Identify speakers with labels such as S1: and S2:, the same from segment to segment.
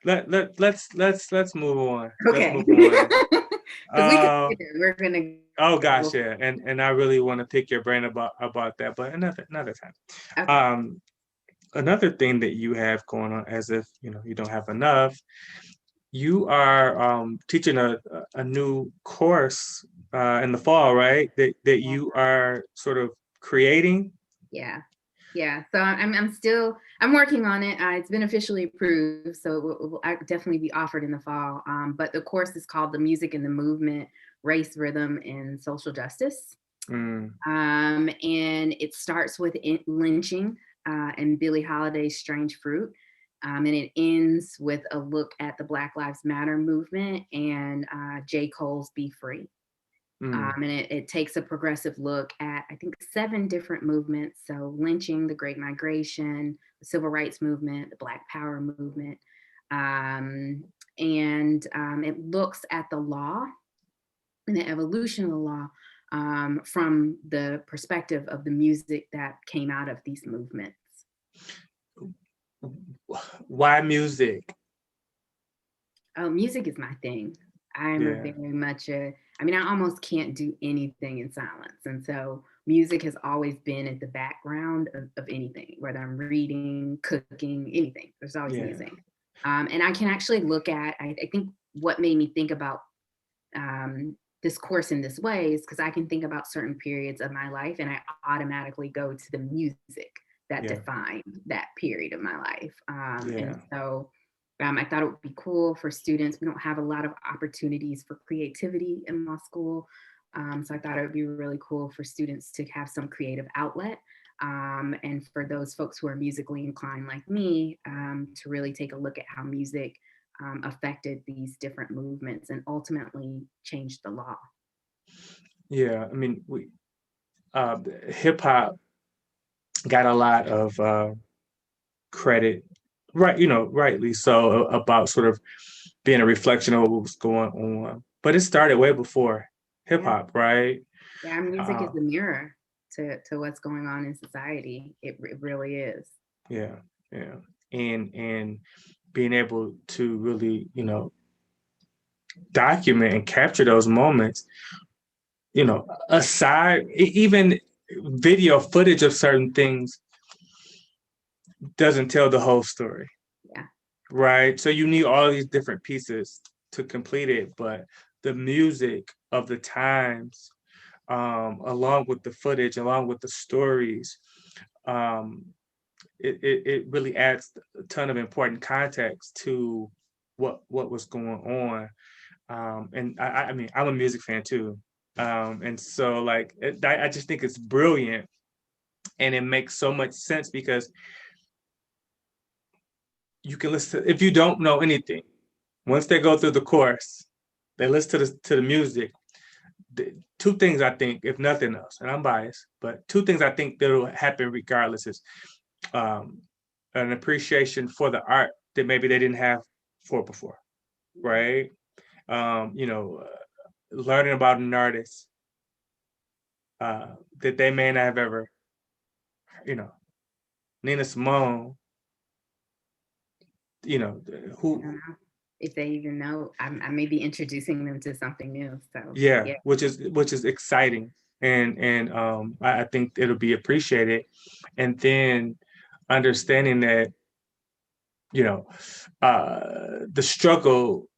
S1: let's move on. Let's
S2: Okay.
S1: move on.
S2: Because we could,
S1: Uh,
S2: we're gonna
S1: oh
S2: go.
S1: gosh, yeah, and I really want to pick your brain about that, but another time.
S2: Okay.
S1: Um, Another thing that you have going on, as if you don't have enough, you are teaching a new course in the fall, right? That you are sort of creating.
S2: Yeah. Yeah. So I'm working on it. It's been officially approved, so it will definitely be offered in the fall. But the course is called The Music and the Movement, Race, Rhythm, and Social Justice.
S1: Mm,
S2: And it starts with lynching and Billie Holiday's Strange Fruit. And it ends with a look at the Black Lives Matter movement and J. Cole's Be Free.
S1: mm,
S2: And it takes a progressive look at, I think, 7 different movements. So lynching, the Great Migration, the Civil Rights Movement, the Black Power Movement. And it looks at the law and the evolution of the law from the perspective of the music that came out of these movements.
S1: why music?
S2: Oh, music is my thing. I'm a
S1: Yeah,
S2: very much I mean, I almost can't do anything in silence. And so music has always been at the background of anything, whether I'm reading, cooking, anything. There's always
S1: yeah,
S2: music. And I can actually look at, I think what made me think about this course in this way is because I can think about certain periods of my life and I automatically go to the music that
S1: yeah,
S2: defined that period of my life. And
S1: yeah,
S2: so I thought it would be cool for students. We don't have a lot of opportunities for creativity in law school. So I thought it would be really cool for students to have some creative outlet. And for those folks who are musically inclined like me, to really take a look at how music affected these different movements and ultimately changed the law.
S1: yeah. I mean, we uh, hip hop got a lot of credit, right? Rightly so, about sort of being a reflection of what was going on. But it started way before hip
S2: Yeah,
S1: hop, right?
S2: yeah. Music is
S1: Uh,
S2: the mirror to what's going on in society. It really is.
S1: yeah, yeah, and being able to really, document and capture those moments, aside even video footage of certain things doesn't tell the whole story,
S2: Yeah,
S1: right? So you need all these different pieces to complete it, but the music of the times, along with the footage, along with the stories, um, it really adds a ton of important context to what was going on. And I mean, I'm a music fan too. And so like I just think it's brilliant, and it makes so much sense because you can listen if you don't know anything. Once they go through the course, they listen to the music. Two things I think, if nothing else, and I'm biased, but two things I think that will happen regardless is um, an appreciation for the art that maybe they didn't have for before, right? Um, you know, uh, Learning about an artist that they may not have ever, you know, Nina Simone,
S2: I don't
S1: who,
S2: know if they even know. I may be introducing them to something new. So
S1: yeah,
S2: yeah,
S1: which is exciting, and I think it'll be appreciated, and then understanding that you know the struggle,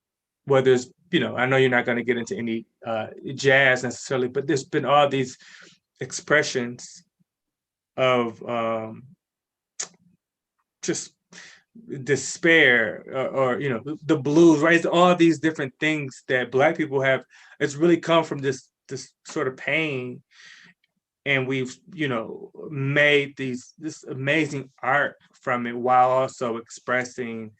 S1: whether it's I know you're not going to get into any jazz necessarily, but there's been all these expressions of just despair, or the blues, right? It's all these different things that Black people have. It's really come from this sort of pain, and we've made this amazing art from it while also expressing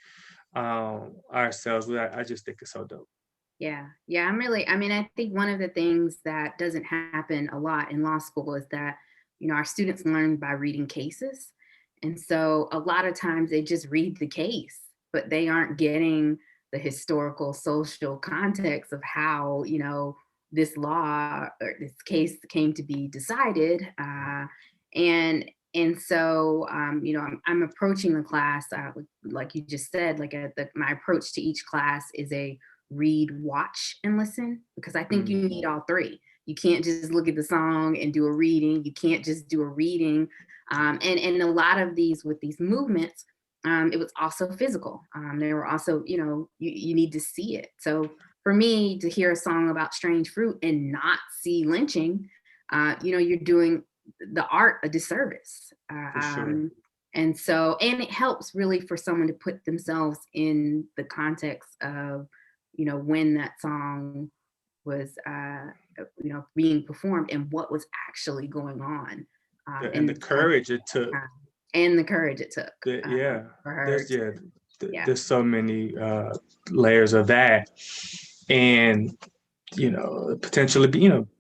S1: ourselves. I just think it's so dope.
S2: yeah, yeah. I mean, I think one of the things that doesn't happen a lot in law school is that, our students learn by reading cases. And so a lot of times they just read the case, but they aren't getting the historical, social context of how, this law or this case came to be decided. And And so, I'm approaching the class, like you just said, like my approach to each class is a read, watch, and listen, because I think
S1: Mm,
S2: you need all three. You can't just look at the song and do a reading. You can't just do a reading. And a lot of these with these movements, it was also physical. They were also, you need to see it. So for me to hear a song about strange fruit and not see lynching, you're doing the art a disservice.
S1: for sure.
S2: And it helps really for someone to put themselves in the context of, when that song was, being performed and what was actually going on,
S1: Yeah, and
S2: in
S1: the
S2: the context
S1: courage it took.
S2: of time, and the courage it took,
S1: Yeah,
S2: for her
S1: there's
S2: to,
S1: yeah,
S2: yeah.
S1: there's so many layers of that, and potentially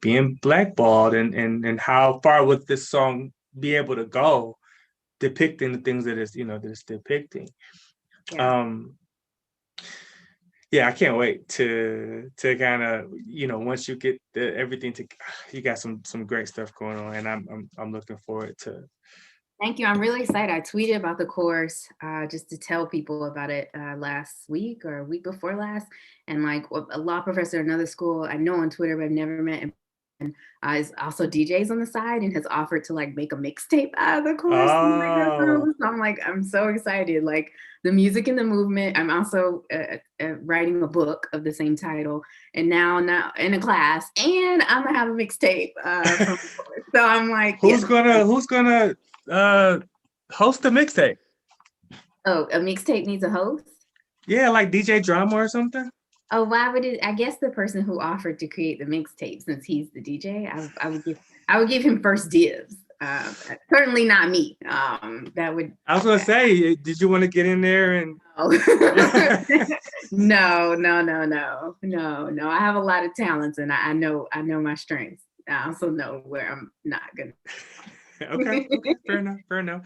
S1: being blackballed, and how far would this song be able to go, depicting the things that it's depicting.
S2: Yeah.
S1: Um, yeah, I can't wait to kind of once you get everything to you got some great stuff going on, and I'm looking forward to.
S2: Thank you. I'm really excited. I tweeted about the course, just to tell people about it, last week or a week before last. And like a law professor at another school I know on Twitter, but I've never met, and is also DJs on the side and has offered to like make a mixtape out of the course. And like,
S1: Oh,
S2: so I'm like, I'm so excited. Like the music and the movement. I'm also writing a book of the same title, and now in a class, and I'm gonna have a mixtape, from the course. So I'm like, yeah.
S1: who's gonna uh host the mixtape?
S2: Oh, a mixtape needs a host?
S1: Yeah, like DJ Drama or something.
S2: Oh, why would it? I guess the person who offered to create the mixtape, since he's the DJ, I would give him first dibs. Certainly not me. That would.
S1: I was gonna say, did you want to get in there and
S2: Oh. No, no, no, no, no, no. I have a lot of talents, and I know my strengths. I also know where I'm not gonna.
S1: okay, okay, fair enough, fair enough.